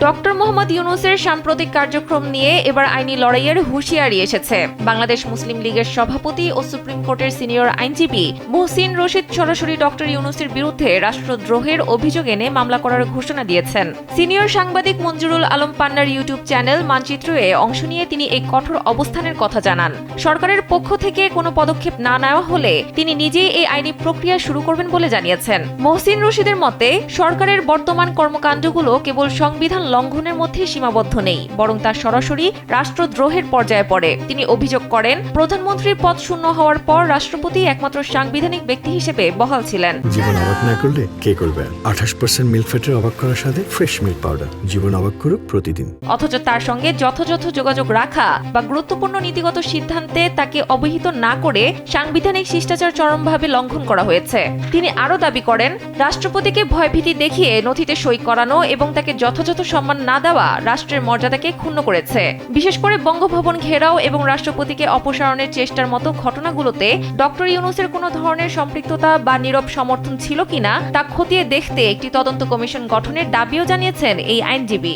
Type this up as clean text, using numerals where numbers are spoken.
Doctor Mohammad ইউনূসের সাম্প্রতিক কার্যক্রম নিয়ে এবার আইনি লড়াইয়ের হুঁশিয়ারি এসেছে। বাংলাদেশ মুসলিম লীগের সভাপতি ও সুপ্রিম কোর্টের সিনিয়র আইনজীবী মুহসিন রশিদ সরাসরি ডক্টর ইউনূসের বিরুদ্ধে রাষ্ট্রদ্রোহের অভিযোগ এনে মামলা করার ঘোষণা দিয়েছেন। সিনিয়র সাংবাদিক মঞ্জুরুল আলম পান্নার ইউটিউব চ্যানেল মানচিত্রে অংশ নিয়ে তিনি এই কঠোর অবস্থানের কথা জানান। সরকারের পক্ষ থেকে কোনো পদক্ষেপ না নেওয়া হলে তিনি নিজেই এই আইনি প্রক্রিয়া শুরু করবেন বলে জানিয়েছেন। মুহসিন রশিদের মতে, সরকারের বর্তমান কর্মকাণ্ডগুলো কেবল সংবিধান লঙ্ঘনের মধ্যে সীমাবদ্ধ নেই, বরং তা সরাসরি রাষ্ট্রদ্রোহের পর্যায়ে পড়ে। তিনি অভিযোগ করেন, প্রধানমন্ত্রীর পদ শূন্য হওয়ার পর রাষ্ট্রপতি একমাত্র সাংবিধানিক ব্যক্তি হিসেবে বহাল ছিলেন। জীবন অবাক না করলে কে করবে? 28% মিল্ক ফ্যাটের অবাক করার সাথে ফ্রেশ মিল্ক পাউডার। জীবন অবাক করুক প্রতিদিন। অথচ তার সঙ্গে যথাযথ যোগাযোগ রাখা বা গুরুত্বপূর্ণ নীতিগত সিদ্ধান্তে তাকে অবহিত না করে সাংবিধানিক শিষ্টাচার চরমভাবে লঙ্ঘন করা হয়েছে। তিনি আরও দাবি করেন, রাষ্ট্রপতিকে ভয়ভীতি দেখিয়ে নথিতে সই করানো এবং তাকে যথাযথ সম্মান না দেওয়া রাষ্ট্রের মর্যাদাকে ক্ষুণ্ণ করেছে। বিশেষ করে বঙ্গভবন ঘেরাও এবং রাষ্ট্রপতিকে অপসারণের চেষ্টার মতো ঘটনাগুলোতে ডক্টর ইউনূসের কোনো ধরনের সম্পৃক্ততা বা নীরব সমর্থন ছিল কিনা তা খতিয়ে দেখতে একটি তদন্ত কমিশন গঠনের দাবিও জানিয়েছেন এই আইনজীবী।